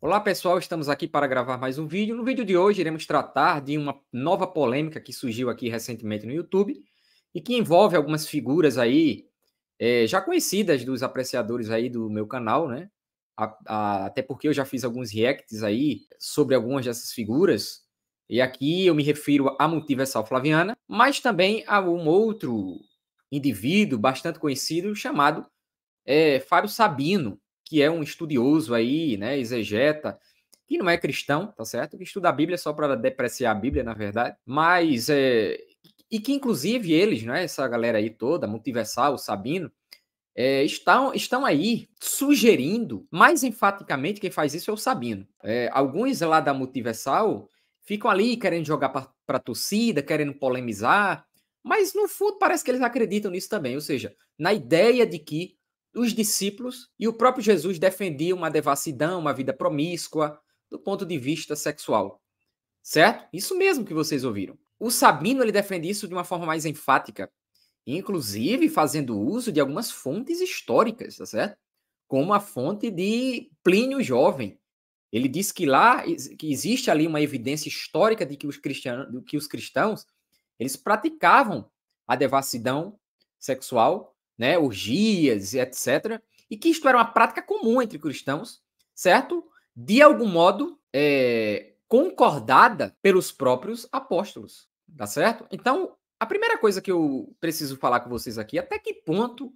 Olá pessoal, estamos aqui para gravar mais um vídeo. No vídeo de hoje iremos tratar de uma nova polêmica que surgiu aqui recentemente no YouTube e que envolve algumas figuras aí já conhecidas dos apreciadores aí do meu canal, né? Até porque eu já fiz alguns reacts aí sobre algumas dessas figuras e aqui eu me refiro à Multiversal Flaviana, mas também a um outro indivíduo bastante conhecido chamado Fábio Sabino, que é um estudioso aí, né, exegeta, que não é cristão, tá certo? Que estuda a Bíblia só para depreciar a Bíblia, na verdade, mas e que inclusive eles, né, essa galera aí toda, Multiversal, Sabino, estão aí sugerindo, mais enfaticamente quem faz isso é o Sabino. Alguns lá da Multiversal ficam ali querendo jogar para a torcida, querendo polemizar, mas no fundo parece que eles acreditam nisso também, ou seja, na ideia de que os discípulos e o próprio Jesus defendiam uma devassidão, uma vida promíscua, do ponto de vista sexual. Certo? Isso mesmo que vocês ouviram. O Sabino ele defende isso de uma forma mais enfática, inclusive fazendo uso de algumas fontes históricas, tá certo? Como a fonte de Plínio Jovem. Ele diz que lá que existe ali uma evidência histórica de que os cristãos eles praticavam a devassidão sexual, né, orgias, etc. E que isto era uma prática comum entre cristãos, certo? De algum modo, concordada pelos próprios apóstolos, tá certo? Então, a primeira coisa que eu preciso falar com vocês aqui é até que ponto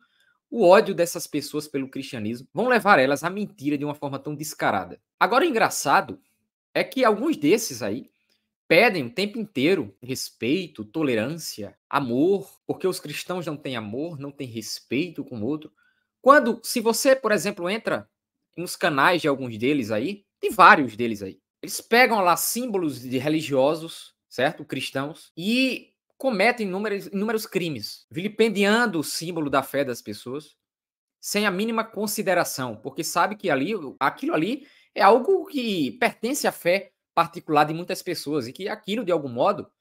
o ódio dessas pessoas pelo cristianismo vão levar elas à mentira de uma forma tão descarada. Agora, o engraçado é que alguns desses aí pedem o tempo inteiro respeito, tolerância, amor, porque os cristãos não têm amor, não têm respeito com o outro. Quando, se você, por exemplo, entra nos canais de alguns deles aí, tem vários deles aí, eles pegam lá símbolos de religiosos, certo? Cristãos, e cometem inúmeros crimes, vilipendiando o símbolo da fé das pessoas, sem a mínima consideração, porque sabe que aquilo ali é algo que pertence à fé particular de muitas pessoas e que aquilo, de algum modo,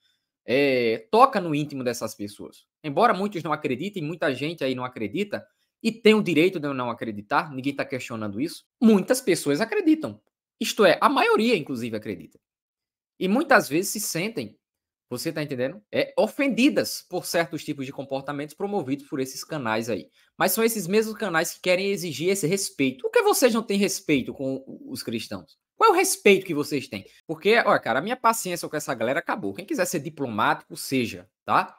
toca no íntimo dessas pessoas. Embora muitos não acreditem, muita gente aí não acredita, e tem o direito de não acreditar, ninguém está questionando isso, muitas pessoas acreditam. Isto é, a maioria, inclusive, acredita. E muitas vezes se sentem, você está entendendo? Ofendidas por certos tipos de comportamentos promovidos por esses canais aí. Mas são esses mesmos canais que querem exigir esse respeito. Por que vocês não têm respeito com os cristãos? Qual é o respeito que vocês têm? Porque, olha, cara, a minha paciência com essa galera acabou. Quem quiser ser diplomático, seja, tá?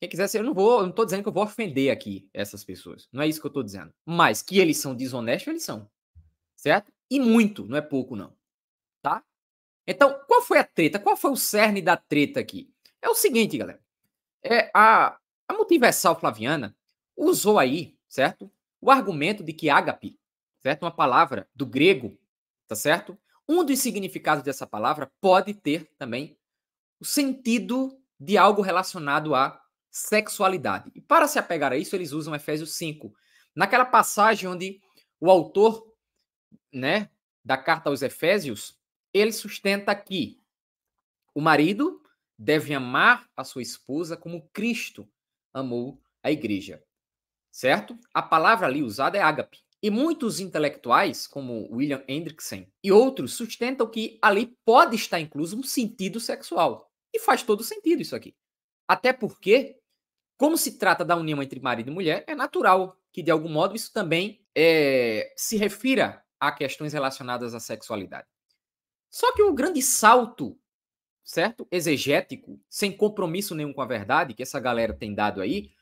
Quem quiser ser, eu não tô dizendo que eu vou ofender aqui essas pessoas. Não é isso que eu tô dizendo. Mas que eles são desonestos, eles são. Certo? E muito, não é pouco, não. Tá? Então, qual foi a treta? Qual foi o cerne da treta aqui? É o seguinte, galera. A Multiversal Flaviana usou aí, certo? O argumento de que ágape, certo? Uma palavra do grego, tá certo? Um dos significados dessa palavra pode ter também o sentido de algo relacionado à sexualidade. E para se apegar a isso, eles usam Efésios 5. Naquela passagem onde o autor, né, da carta aos Efésios, ele sustenta que o marido deve amar a sua esposa como Cristo amou a igreja, certo? A palavra ali usada é ágape. E muitos intelectuais, como William Hendrickson e outros, sustentam que ali pode estar incluso um sentido sexual. E faz todo sentido isso aqui. Até porque, como se trata da união entre marido e mulher, é natural que, de algum modo, isso também se refira a questões relacionadas à sexualidade. Só que o grande salto, certo? Exegético, sem compromisso nenhum com a verdade, que essa galera tem dado aí,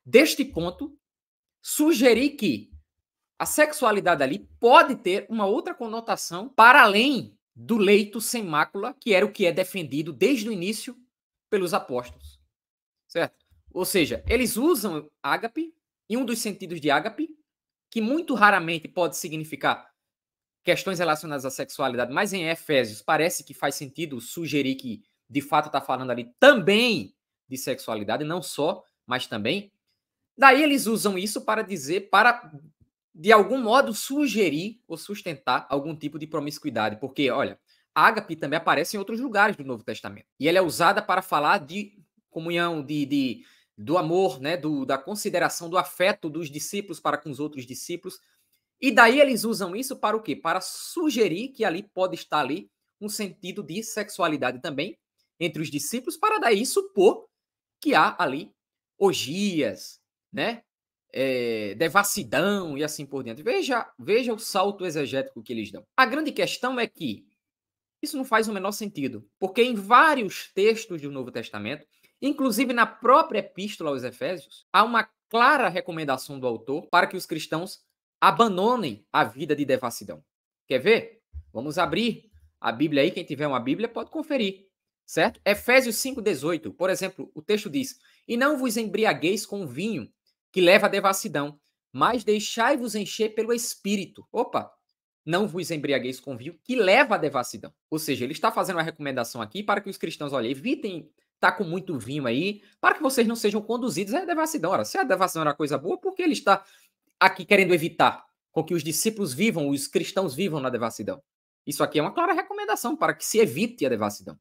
deste ponto, sugerir que a sexualidade ali pode ter uma outra conotação para além do leito sem mácula, que era o que é defendido desde o início pelos apóstolos, certo? Ou seja, eles usam ágape, e um dos sentidos de ágape, que muito raramente pode significar questões relacionadas à sexualidade, mas em Efésios parece que faz sentido sugerir que de fato está falando ali também de sexualidade, não só, mas também. Daí eles usam isso para dizer, para de algum modo sugerir ou sustentar algum tipo de promiscuidade, porque olha, a ágape também aparece em outros lugares do Novo Testamento e ela é usada para falar de comunhão, do amor, né, da consideração, do afeto dos discípulos para com os outros discípulos. E daí eles usam isso para o quê? Para sugerir que ali pode estar ali um sentido de sexualidade também entre os discípulos, para daí supor que há ali orgias, né? Devassidão e assim por diante. Veja o salto exegético que eles dão. A grande questão é que isso não faz o menor sentido, porque em vários textos do Novo Testamento, inclusive na própria Epístola aos Efésios, há uma clara recomendação do autor para que os cristãos abandonem a vida de devassidão. Quer ver? Vamos abrir a Bíblia aí, quem tiver uma Bíblia pode conferir, certo? Efésios 5:18, por exemplo, o texto diz: "E não vos embriagueis com vinho, que leva à devassidão, mas deixai-vos encher pelo Espírito." Opa! Não vos embriagueis com vinho, que leva à devassidão. Ou seja, ele está fazendo uma recomendação aqui para que os cristãos, olha, evitem estar com muito vinho aí, para que vocês não sejam conduzidos à devassidão. Ora, se a devassidão era coisa boa, por que ele está aqui querendo evitar com que os discípulos vivam, os cristãos vivam na devassidão? Isso aqui é uma clara recomendação para que se evite a devassidão.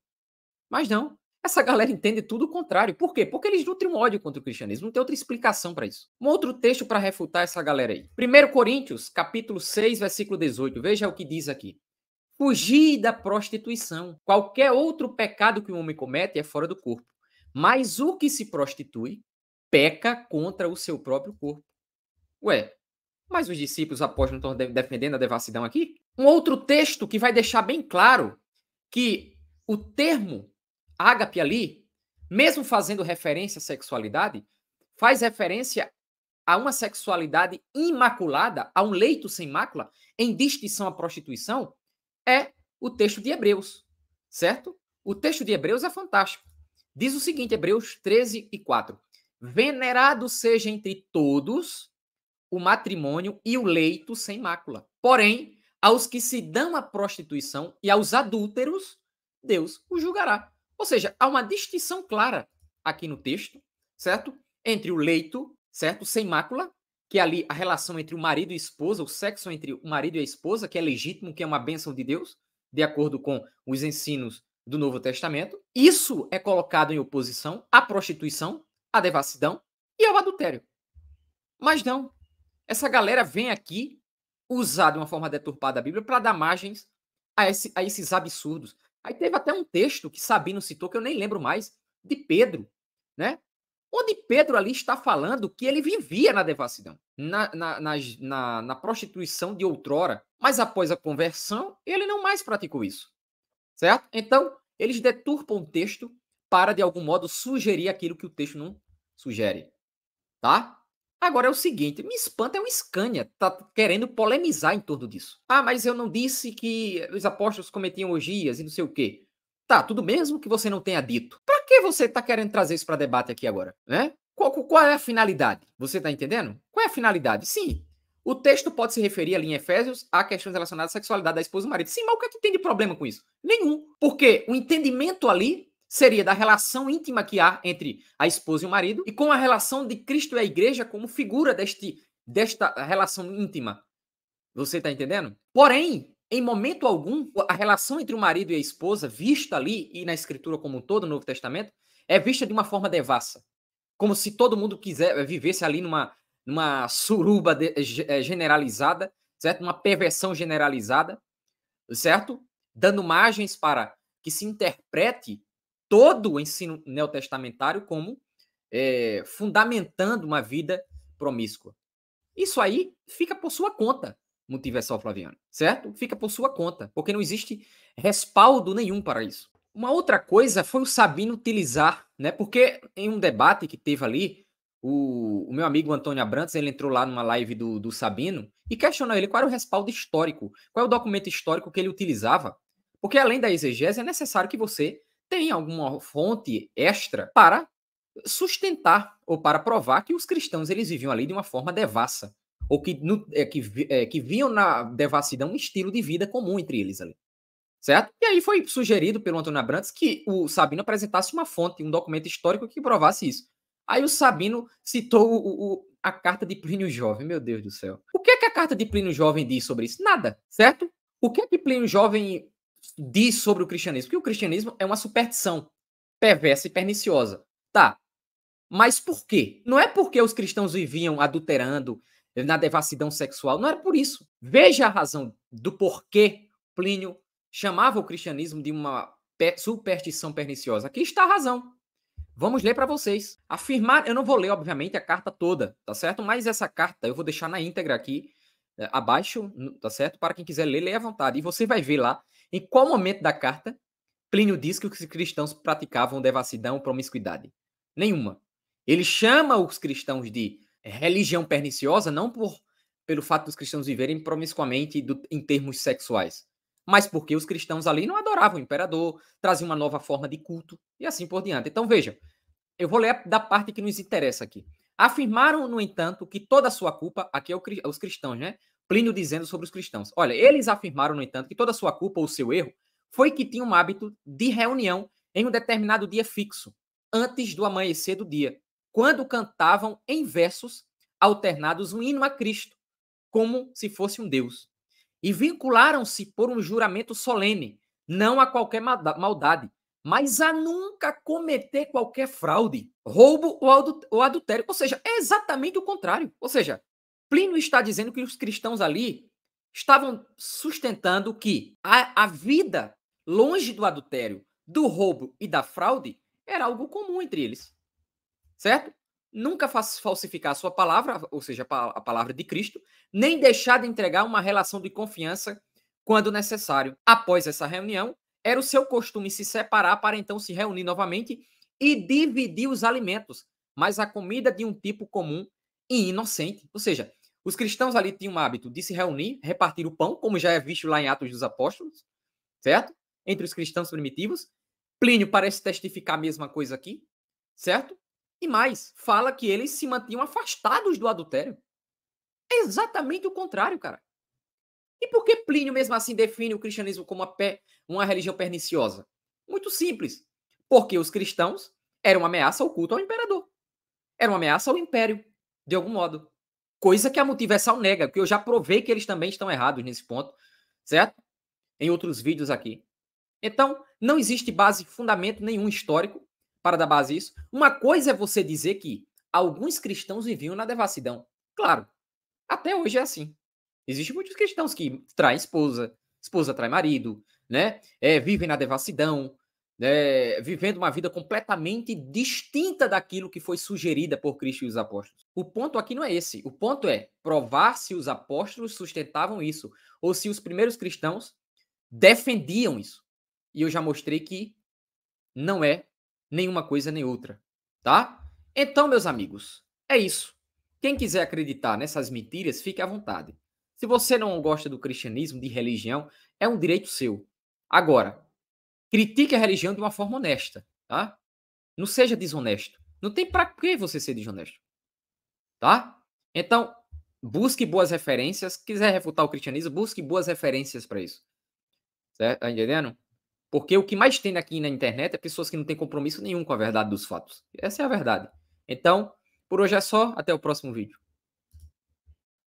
Mas não. Essa galera entende tudo o contrário. Por quê? Porque eles nutrem um ódio contra o cristianismo. Não tem outra explicação para isso. Um outro texto para refutar essa galera aí. 1 Coríntios, capítulo 6, versículo 18. Veja o que diz aqui. Fugir da prostituição. Qualquer outro pecado que um homem comete é fora do corpo. Mas o que se prostitui, peca contra o seu próprio corpo. Ué, mas os discípulos apóstolos não estão defendendo a devassidão aqui? Um outro texto que vai deixar bem claro que o termo ágape ali, mesmo fazendo referência à sexualidade, faz referência a uma sexualidade imaculada, a um leito sem mácula, em distinção à prostituição, é o texto de Hebreus, certo? O texto de Hebreus é fantástico. Diz o seguinte, Hebreus 13:4. Venerado seja entre todos o matrimônio e o leito sem mácula. Porém, aos que se dão à prostituição e aos adúlteros, Deus o julgará. Ou seja, há uma distinção clara aqui no texto, certo? Entre o leito, certo? Sem mácula, que é ali a relação entre o marido e a esposa, o sexo entre o marido e a esposa, que é legítimo, que é uma bênção de Deus, de acordo com os ensinos do Novo Testamento. Isso é colocado em oposição à prostituição, à devassidão e ao adultério. Mas não. Essa galera vem aqui usar de uma forma deturpada a Bíblia para dar margens a esses absurdos. Aí teve até um texto que Sabino citou, que eu nem lembro mais, de Pedro, né? Onde Pedro ali está falando que ele vivia na devassidão, na prostituição de outrora, mas após a conversão, ele não mais praticou isso, certo? Então, eles deturpam o texto para, de algum modo, sugerir aquilo que o texto não sugere, tá? Agora é o seguinte, me espanta é um Scania, tá querendo polemizar em torno disso. Ah, mas eu não disse que os apóstolos cometiam orgias e não sei o quê. Tá, tudo mesmo que você não tenha dito. Pra que você tá querendo trazer isso para debate aqui agora, né? Qual é a finalidade? Você tá entendendo? Qual é a finalidade? Sim, o texto pode se referir ali em Efésios a questões relacionadas à sexualidade da esposa e do marido. Sim, mas o que é que tem de problema com isso? Nenhum. Porque o entendimento ali seria da relação íntima que há entre a esposa e o marido e com a relação de Cristo e a igreja como figura desta relação íntima. Você está entendendo? Porém, em momento algum, a relação entre o marido e a esposa, vista ali e na escritura como um todo, no Novo Testamento, é vista de uma forma devassa. Como se todo mundo vivesse ali numa suruba generalizada, certo? Uma perversão generalizada, certo? Dando margens para que se interprete todo o ensino neotestamentário como fundamentando uma vida promíscua. Isso aí fica por sua conta, Multiversal Flaviano, certo? Fica por sua conta, porque não existe respaldo nenhum para isso. Uma outra coisa foi o Sabino utilizar, né? Porque em um debate que teve ali, o meu amigo Antônio Abrantes, ele entrou lá numa live do Sabino e questionou ele qual era o respaldo histórico, qual é o documento histórico que ele utilizava. Porque além da exegese, é necessário que você tenha alguma fonte extra para sustentar ou para provar que os cristãos eles viviam ali de uma forma devassa, ou que viam na devassidão um estilo de vida comum entre eles ali. Certo? E aí foi sugerido pelo Antônio Abrantes que o Sabino apresentasse uma fonte, um documento histórico que provasse isso. Aí o Sabino citou a carta de Plínio Jovem. Meu Deus do céu. O que é que a carta de Plínio Jovem diz sobre isso? Nada, certo? O que é que Plínio Jovem diz sobre o cristianismo? Que o cristianismo é uma superstição perversa e perniciosa. Tá. Mas por quê? Não é porque os cristãos viviam adulterando, na devassidão sexual. Não era por isso. Veja a razão do porquê Plínio chamava o cristianismo de uma superstição perniciosa. Aqui está a razão. Vamos ler para vocês. Afirmar, eu não vou ler, obviamente, a carta toda, tá certo? Mas essa carta eu vou deixar na íntegra aqui, abaixo, tá certo? Para quem quiser ler, leia à vontade. E você vai ver lá em qual momento da carta Plínio diz que os cristãos praticavam devassidão ou promiscuidade. Nenhuma. Ele chama os cristãos de religião perniciosa não pelo fato dos cristãos viverem promiscuamente em termos sexuais, mas porque os cristãos ali não adoravam o imperador, traziam uma nova forma de culto e assim por diante. Então veja, eu vou ler da parte que nos interessa aqui. Afirmaram, no entanto, que toda a sua culpa, aqui é os cristãos, né? Plínio dizendo sobre os cristãos. Olha, eles afirmaram, no entanto, que toda a sua culpa ou o seu erro foi que tinham um hábito de reunião em um determinado dia fixo, antes do amanhecer do dia, quando cantavam em versos alternados um hino a Cristo, como se fosse um Deus. E vincularam-se por um juramento solene, não a qualquer maldade, mas a nunca cometer qualquer fraude, roubo ou adultério. Ou seja, é exatamente o contrário. Ou seja, Plínio está dizendo que os cristãos ali estavam sustentando que a vida longe do adultério, do roubo e da fraude era algo comum entre eles. Certo? Nunca falsificar a sua palavra, ou seja, a palavra de Cristo, nem deixar de entregar uma relação de confiança quando necessário. Após essa reunião, era o seu costume se separar para então se reunir novamente e dividir os alimentos, mas a comida de um tipo comum e inocente. Ou seja, os cristãos ali tinham o hábito de se reunir, repartir o pão, como já é visto lá em Atos dos Apóstolos, certo? Entre os cristãos primitivos. Plínio parece testificar a mesma coisa aqui, certo? E mais, fala que eles se mantinham afastados do adultério. É exatamente o contrário, cara. E por que Plínio, mesmo assim, define o cristianismo como uma religião perniciosa? Muito simples. Porque os cristãos eram uma ameaça ao culto ao imperador. Era uma ameaça ao império, de algum modo. Coisa que a Multiversal nega, porque eu já provei que eles também estão errados nesse ponto, certo? Em outros vídeos aqui. Então, não existe base, fundamento nenhum histórico para dar base a isso. Uma coisa é você dizer que alguns cristãos viviam na devassidão. Claro, até hoje é assim. Existem muitos cristãos que traem esposa, esposa trai marido, né? Vivem na devassidão, vivendo uma vida completamente distinta daquilo que foi sugerida por Cristo e os apóstolos. O ponto aqui não é esse. O ponto é provar se os apóstolos sustentavam isso ou se os primeiros cristãos defendiam isso. E eu já mostrei que não é nenhuma coisa nem outra, tá? Então, meus amigos, é isso. Quem quiser acreditar nessas mentiras, fique à vontade. Se você não gosta do cristianismo, de religião, é um direito seu. Agora, critique a religião de uma forma honesta, tá? Não seja desonesto. Não tem para que você ser desonesto, tá? Então, busque boas referências. Quiser refutar o cristianismo, busque boas referências para isso. Certo? Tá entendendo? Porque o que mais tem aqui na internet é pessoas que não têm compromisso nenhum com a verdade dos fatos. Essa é a verdade. Então, por hoje é só. Até o próximo vídeo.